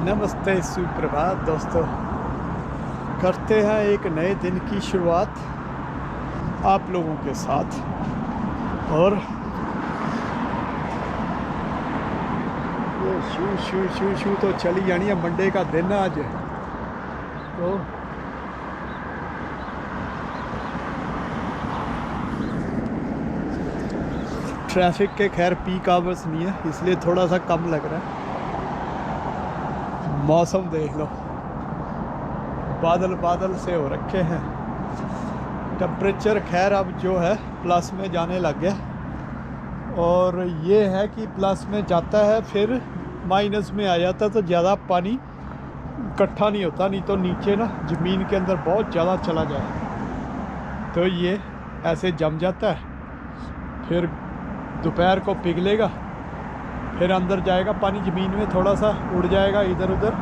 नमस्ते, सुप्रभात दोस्तों। करते हैं एक नए दिन की शुरुआत आप लोगों के साथ। और ये शू शू शू शू तो चली जानी है। मंडे का दिन है आज। तो ट्रैफिक के खैर पीक आवर्स नहीं है, इसलिए थोड़ा सा कम लग रहा है। मौसम देख लो, बादल बादल से हो रखे हैं। टेम्परेचर खैर अब जो है प्लस में जाने लग गया, और ये है कि प्लस में जाता है फिर माइनस में आ जाता है, तो ज़्यादा पानी इकट्ठा नहीं होता, नहीं तो नीचे ना ज़मीन के अंदर बहुत ज़्यादा चला जाए तो ये ऐसे जम जाता है। फिर दोपहर को पिघलेगा, फिर अंदर जाएगा पानी ज़मीन में, थोड़ा सा उड़ जाएगा इधर उधर,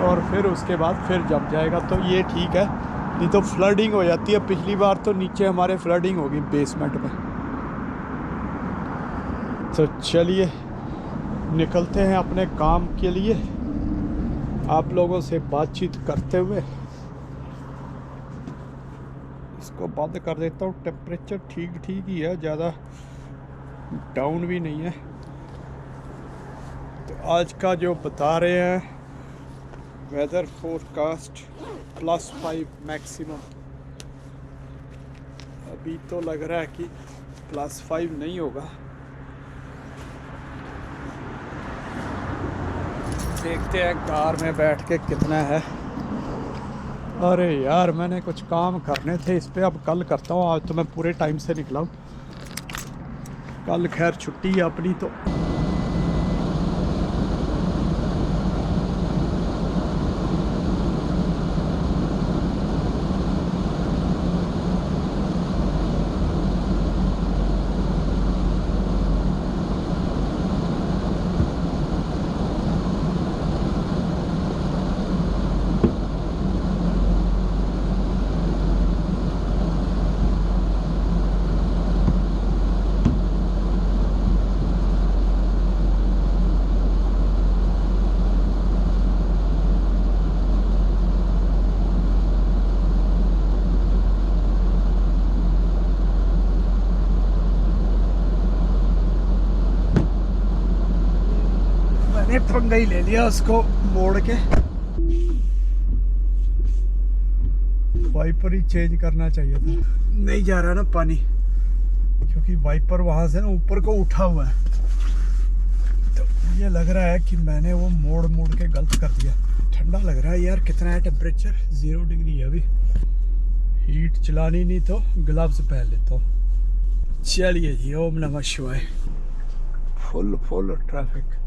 और फिर उसके बाद फिर जम जाएगा। तो ये ठीक है, नहीं तो फ्लडिंग हो जाती है। पिछली बार तो नीचे हमारे फ्लडिंग होगी बेसमेंट में। तो चलिए निकलते हैं अपने काम के लिए, आप लोगों से बातचीत करते हुए। इसको बंद कर देता हूँ। टेम्परेचर ठीक ठीक ही है, ज़्यादा डाउन भी नहीं है। तो आज का जो बता रहे हैं वेदर फोरकास्ट +5 मैक्सिमम। अभी तो लग रहा है कि +5 नहीं होगा, देखते हैं कार में बैठ के कितना है। अरे यार, मैंने कुछ काम करने थे इस पे, अब कल करता हूँ। आज तो मैं पूरे टाइम से निकला हूँ, कल खैर छुट्टी है अपनी। तो मैंने पंगा ही ले लिया उसको मोड़ के। वाइपर ही चेंज करना चाहिए था। नहीं जा रहा ना पानी, क्योंकि वाइपर वहां से ना ऊपर को उठा हुआ है। तो ये लग रहा है कि मैंने वो मोड़ मोड़ के गलत कर दिया। ठंडा लग रहा है यार। कितना है टेम्परेचर? 0 डिग्री है अभी। हीट चलानी नहीं तो ग्लव्स पहन लेता हूँ। चलिए जी, ओम नमः शिवाय। Full traffic.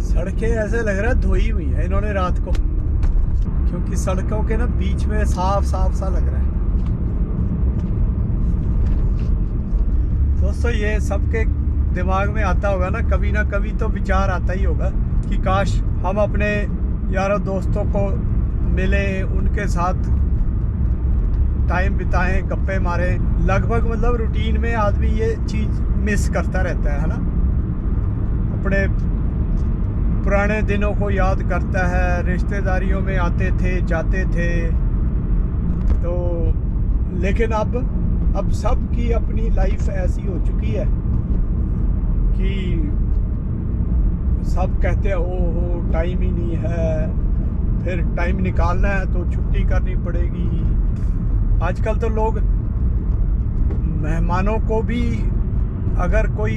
सड़कें ऐसे लग रहा है धोई हुई है इन्होंने रात को, क्योंकि सड़कों के ना बीच में साफ साफ सा लग रहा है। दोस्तों, ये सबके दिमाग में आता होगा ना कभी तो विचार आता ही होगा कि काश हम अपने यारों दोस्तों को मिले, उनके साथ टाइम बिताएं, गप्पे मारें। लगभग मतलब रूटीन में आदमी ये चीज़ मिस करता रहता है ना। अपने पुराने दिनों को याद करता है, रिश्तेदारियों में आते थे जाते थे। तो लेकिन अब सबकी अपनी लाइफ ऐसी हो चुकी है कि सब कहते हैं ओहो टाइम ही नहीं है। फिर टाइम निकालना है तो छुट्टी करनी पड़ेगी। आजकल तो लोग मेहमानों को भी, अगर कोई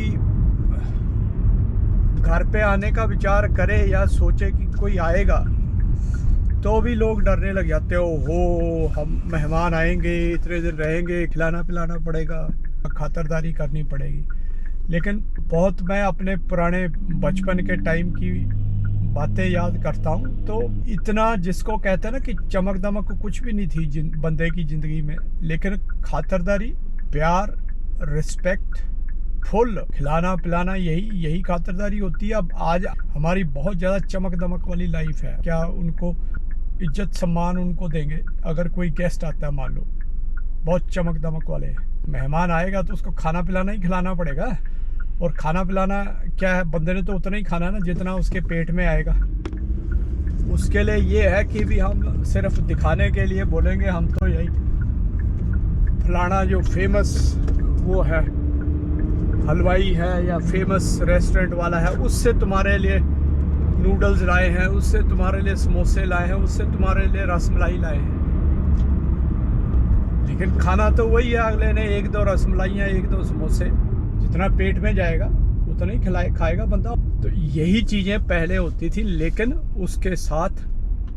घर पे आने का विचार करे या सोचे कि कोई आएगा, तो भी लोग डरने लग जाते हो। हम मेहमान आएंगे, इतने दिन रहेंगे, खिलाना पिलाना पड़ेगा, खातिरदारी करनी पड़ेगी। लेकिन बहुत मैं अपने पुराने बचपन के टाइम की बातें याद करता हूँ, तो इतना जिसको कहते हैं ना कि चमक दमक कुछ भी नहीं थी बंदे की ज़िंदगी में, लेकिन खातिरदारी, प्यार, रिस्पेक्ट, फुल खिलाना पिलाना, यही खातिरदारी होती है। अब आज हमारी बहुत ज़्यादा चमक दमक वाली लाइफ है। क्या उनको इज्जत सम्मान उनको देंगे? अगर कोई गेस्ट आता है मान लो, बहुत चमक दमक वाले। मेहमान आएगा तो उसको खाना पिलाना ही खिलाना पड़ेगा, और खाना पिलाना क्या है, बंदे ने तो उतना ही खाना ना जितना उसके पेट में आएगा। उसके लिए ये है कि भी हम सिर्फ दिखाने के लिए बोलेंगे हम तो यही फलाना जो फेमस वो है हलवाई है या फेमस रेस्टोरेंट वाला है, उससे तुम्हारे लिए नूडल्स लाए हैं, उससे तुम्हारे लिए समोसे लाए हैं, उससे तुम्हारे लिए रसमलाई लाए हैं। लेकिन खाना तो वही है, अगले ने 1-2 रसमलाइयाँ 1-2 समोसे, जितना पेट में जाएगा उतना ही खाएगा बंदा। तो यही चीज़ें पहले होती थी, लेकिन उसके साथ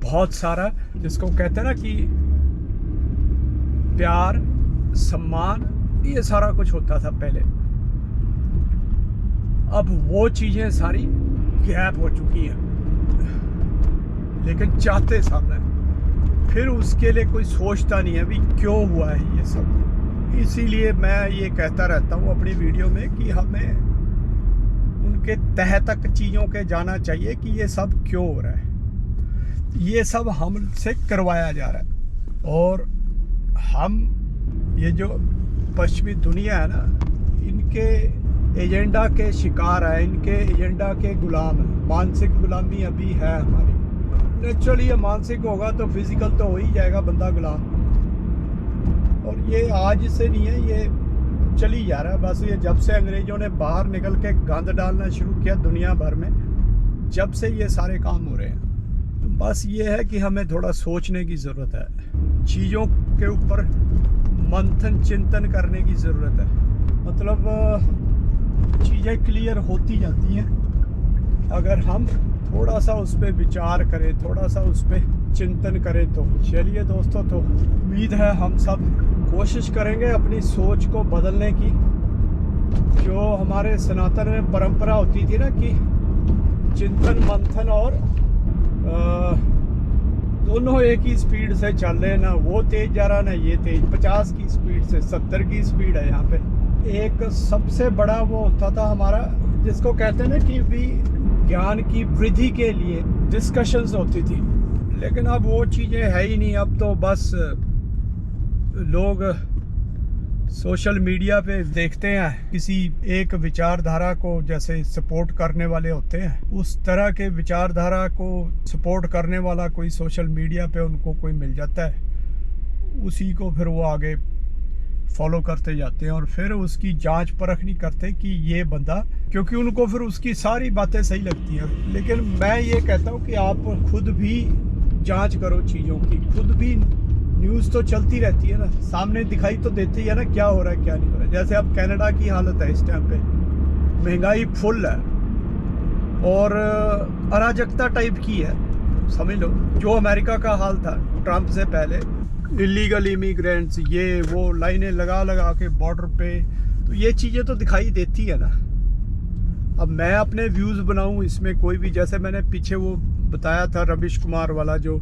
बहुत सारा जिसको कहते हैं ना कि प्यार सम्मान, ये सारा कुछ होता था पहले। अब वो चीज़ें सारी गैप हो चुकी हैं, लेकिन चाहते सब है, फिर उसके लिए कोई सोचता नहीं है भी क्यों हुआ है ये सब। इसीलिए मैं ये कहता रहता हूँ अपनी वीडियो में कि हमें उनके तह तक चीज़ों के जाना चाहिए कि ये सब क्यों हो रहा है, ये सब हमसे करवाया जा रहा है। और हम ये जो पश्चिमी दुनिया है ना, इनके एजेंडा के शिकार है, इनके एजेंडा के गुलाम है। मानसिक गुलामी अभी है हमारी। नेचुरली ये मानसिक होगा तो फिजिकल तो हो ही जाएगा बंदा गुलाम। और ये आज से नहीं है, ये चली जा रहा है बस। ये जब से अंग्रेजों ने बाहर निकल के गंद डालना शुरू किया दुनिया भर में, जब से ये सारे काम हो रहे हैं। तो बस ये है कि हमें थोड़ा सोचने की ज़रूरत है, चीज़ों के ऊपर मंथन चिंतन करने की ज़रूरत है। मतलब चीज़ें क्लियर होती जाती हैं अगर हम थोड़ा सा उस पर विचार करें, थोड़ा सा उस पर चिंतन करें। तो चलिए दोस्तों, तो उम्मीद है हम सब कोशिश करेंगे अपनी सोच को बदलने की। जो हमारे सनातन में परंपरा होती थी ना कि चिंतन मंथन और दोनों एक ही स्पीड से चल रहे हैं, ना वो तेज जा रहा ना ये तेज, 50 की स्पीड से 70 की स्पीड है यहाँ पे। एक सबसे बड़ा वो होता था हमारा, जिसको कहते हैं ना कि भी ज्ञान की वृद्धि के लिए डिस्कशंस होती थी, लेकिन अब वो चीज़ें है ही नहीं। अब तो बस लोग सोशल मीडिया पे देखते हैं किसी एक विचारधारा को, जैसे सपोर्ट करने वाले होते हैं, उस तरह के विचारधारा को सपोर्ट करने वाला कोई सोशल मीडिया पे उनको कोई मिल जाता है, उसी को फिर वो आगे फॉलो करते जाते हैं और फिर उसकी जांच परख नहीं करते कि ये बंदा, क्योंकि उनको फिर उसकी सारी बातें सही लगती हैं। लेकिन मैं ये कहता हूँ कि आप खुद भी जांच करो चीज़ों की, खुद भी न्यूज़ तो चलती रहती है ना, सामने दिखाई तो देती है ना क्या हो रहा है क्या नहीं हो रहा है। जैसे अब कनाडा की हालत है इस टाइम पे, महंगाई फुल है और अराजकता टाइप की है, समझ लो। जो अमेरिका का हाल था ट्रंप से पहले, इलीगल इमिग्रेंट्स, ये वो लाइनें लगा लगा के बॉर्डर पे, तो ये चीज़ें तो दिखाई देती है ना। अब मैं अपने व्यूज़ बनाऊं इसमें कोई भी, जैसे मैंने पीछे वो बताया था रविश कुमार वाला जो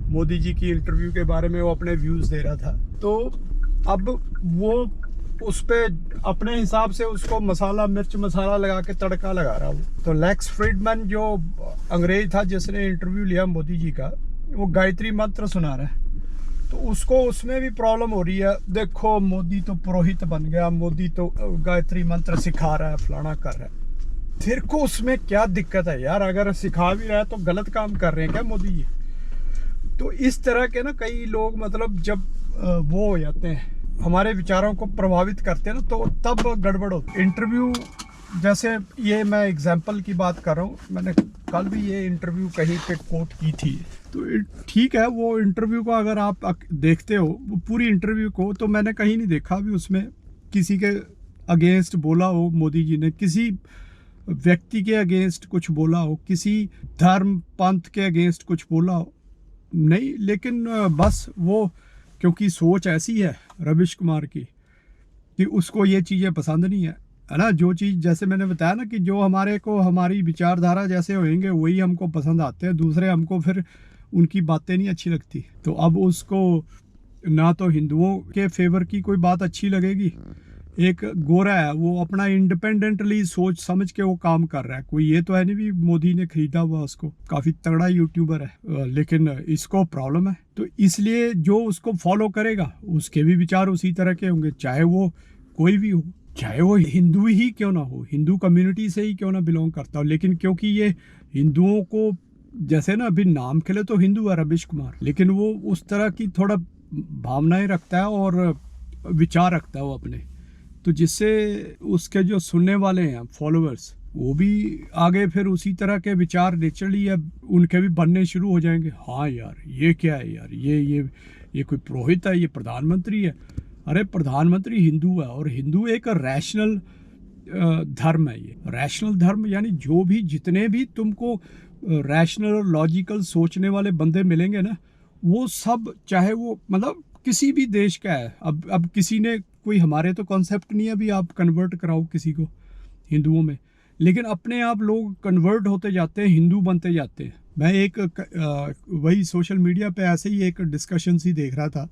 मोदी जी की इंटरव्यू के बारे में वो अपने व्यूज़ दे रहा था, तो अब वो उस पर अपने हिसाब से उसको मसाला मिर्च मसाला लगा के तड़का लगा रहा वो। तो लेक्स फ्रीडमैन जो अंग्रेज था जिसने इंटरव्यू लिया मोदी जी का, वो गायत्री मंत्र सुना रहा है, तो उसको उसमें भी प्रॉब्लम हो रही है। देखो मोदी तो पुरोहित बन गया, मोदी तो गायत्री मंत्र सिखा रहा है, फलाना कर रहा है। तेरे को उसमें क्या दिक्कत है यार? अगर सिखा भी रहा है तो गलत काम कर रहे हैं क्या मोदी जी? तो इस तरह के ना कई लोग, मतलब जब वो हो जाते हैं, हमारे विचारों को प्रभावित करते हैं ना, तो तब गड़बड़ होती। इंटरव्यू जैसे ये मैं एग्जाम्पल की बात कर रहा हूँ, मैंने कल भी ये इंटरव्यू कहीं पे कोट की थी, तो ठीक है वो इंटरव्यू को अगर आप देखते हो वो पूरी इंटरव्यू को, तो मैंने कहीं नहीं देखा भी उसमें किसी के अगेंस्ट बोला हो मोदी जी ने, किसी व्यक्ति के अगेंस्ट कुछ बोला हो, किसी धर्म पंथ के अगेंस्ट कुछ बोला हो, नहीं। लेकिन बस वो क्योंकि सोच ऐसी है रविश कुमार की कि उसको ये चीज़ें पसंद नहीं है ना। जो चीज़ जैसे मैंने बताया ना कि जो हमारे को हमारी विचारधारा जैसे होंगे वही हमको पसंद आते हैं, दूसरे हमको फिर उनकी बातें नहीं अच्छी लगती। तो अब उसको ना तो हिंदुओं के फेवर की कोई बात अच्छी लगेगी एक गोरा है, वो अपना इंडिपेंडेंटली सोच समझ के वो काम कर रहा है। कोई ये तो है नहीं भी मोदी ने खरीदा हुआ उसको, काफ़ी तगड़ा यूट्यूबर है, लेकिन इसको प्रॉब्लम है। तो इसलिए जो उसको फॉलो करेगा उसके भी विचार उसी तरह के होंगे, चाहे वो कोई भी हो, चाहे वो हिंदू ही क्यों ना हो, हिंदू कम्युनिटी से ही क्यों ना बिलोंग करता हो। लेकिन क्योंकि ये हिंदुओं को, जैसे ना अभी नाम के लिए तो हिंदू है रविश कुमार, लेकिन वो उस तरह की थोड़ा भावनाएं रखता है और विचार रखता है वो अपने, तो जिससे उसके जो सुनने वाले हैं फॉलोअर्स, वो भी आगे फिर उसी तरह के विचार नेचुरली अब उनके भी बनने शुरू हो जाएंगे। हाँ यार ये क्या है यार, ये कोई पुरोहित है, ये प्रधानमंत्री है। अरे प्रधानमंत्री हिंदू है, और हिंदू एक रैशनल धर्म है। ये रैशनल धर्म यानी जो भी जितने भी तुमको रैशनल और लॉजिकल सोचने वाले बंदे मिलेंगे ना, वो सब चाहे वो मतलब किसी भी देश का है। अब किसी ने कोई, हमारे तो कॉन्सेप्ट नहीं है अभी आप कन्वर्ट कराओ किसी को हिंदुओं में, लेकिन अपने आप लोग कन्वर्ट होते जाते हैं, हिंदू बनते जाते हैं। मैं एक वही सोशल मीडिया पे ऐसे ही एक डिस्कशन सी देख रहा था,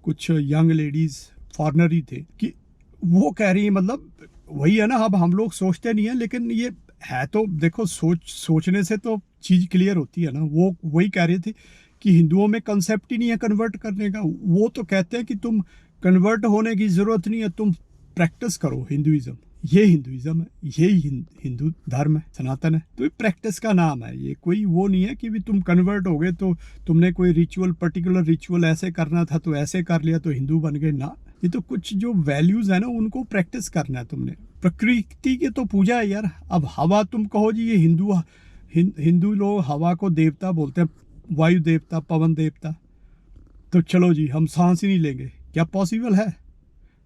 कुछ यंग लेडीज़ फॉरनर ही थे, कि वो कह रही है मतलब वही है ना, अब हम लोग सोचते नहीं है, लेकिन ये है तो देखो सोचने से तो चीज़ क्लियर होती है ना। वो वही कह रही थी कि हिंदुओं में कंसेप्ट ही नहीं है कन्वर्ट करने का। वो तो कहते हैं कि तुम कन्वर्ट होने की ज़रूरत नहीं है, तुम प्रैक्टिस करो हिंदुइज़्म। ये हिंदुइज़्म है, ये हिंदू धर्म है, सनातन है, तो ये प्रैक्टिस का नाम है। ये कोई वो नहीं है कि भी तुम कन्वर्ट हो गए तो तुमने कोई रिचुअल, पर्टिकुलर रिचुअल ऐसे करना था तो ऐसे कर लिया तो हिंदू बन गए ना। ये तो कुछ जो वैल्यूज़ है ना उनको प्रैक्टिस करना है तुमने। प्रकृति की तो पूजा है यार। अब हवा तुम कहो जी, ये हिंदू लोग हवा को देवता बोलते हैं, वायु देवता, पवन देवता, तो चलो जी हम सांस ही नहीं लेंगे, क्या पॉसिबल है?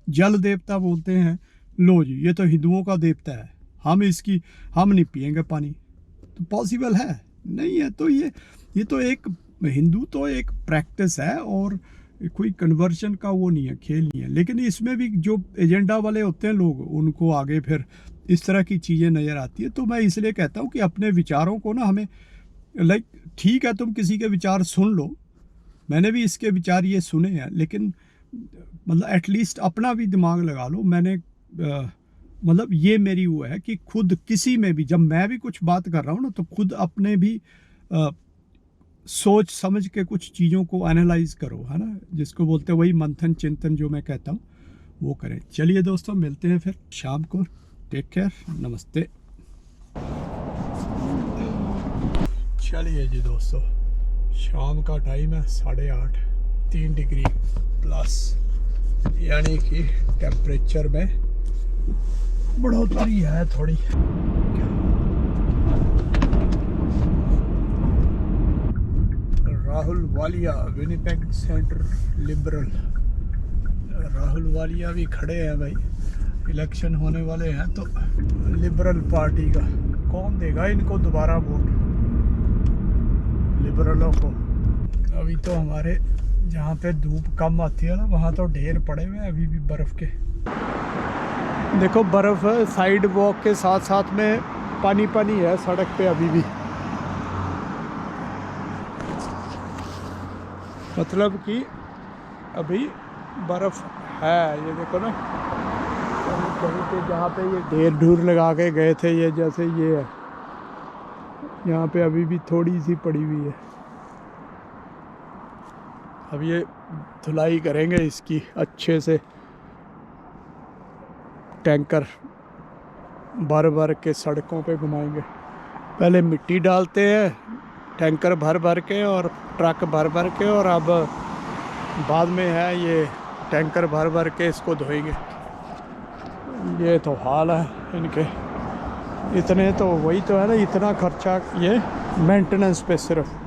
जल देवता बोलते हैं, लो जी ये तो हिंदुओं का देवता है, हम नहीं पिएंगे पानी, तो पॉसिबल है? नहीं है। तो ये तो एक हिंदू तो एक प्रैक्टिस है, और कोई कन्वर्शन का वो नहीं है, खेल नहीं है। लेकिन इसमें भी जो एजेंडा वाले होते हैं लोग, उनको आगे फिर इस तरह की चीज़ें नज़र आती है। तो मैं इसलिए कहता हूँ कि अपने विचारों को ना हमें ठीक है तुम किसी के विचार सुन लो, मैंने भी इसके विचार ये सुने हैं, लेकिन मतलब एटलीस्ट अपना भी दिमाग लगा लो। मैंने मतलब ये मेरी वो है कि खुद किसी में भी, जब मैं भी कुछ बात कर रहा हूँ ना, तो खुद अपने भी सोच समझ के कुछ चीज़ों को एनालाइज करो, है ना, जिसको बोलते हैं वही मंथन चिंतन जो मैं कहता हूँ वो करें। चलिए दोस्तों, मिलते हैं फिर शाम को। टेक केयर, नमस्ते। चलिए जी दोस्तों, शाम का टाइम है 8:30, 3 डिग्री प्लस, यानी कि टेम्परेचर में बढ़ोतरी है थोड़ी। Rahul Walia, Winnipeg centre liberal. Rahul Walia भी खड़े हैं भाई, इलेक्शन होने वाले हैं तो लिबरल पार्टी का। कौन देगा इनको दोबारा वोट, लिबरलों को? अभी तो हमारे जहाँ पे धूप कम आती है ना, वहाँ तो ढेर पड़े हुए हैं अभी भी बर्फ़ के। देखो बर्फ़ साइड वॉक के साथ साथ में पानी है सड़क पे अभी भी, मतलब कि अभी बर्फ़ है। ये देखो ना, कहीं पे जहाँ पे ये ढेर ढूर लगा के गए थे, ये जैसे ये है, यहाँ पे अभी भी थोड़ी सी पड़ी हुई है। अब ये धुलाई करेंगे इसकी अच्छे से, टैंकर भर के सड़कों पे घुमाएंगे। पहले मिट्टी डालते हैं टैंकर भर के और ट्रक भर के, और अब बाद में है ये टैंकर भर के इसको धोएंगे। ये तो हाल है इनके। इतने तो वही तो है ना, इतना खर्चा ये मेंटेनेंस पे सिर्फ।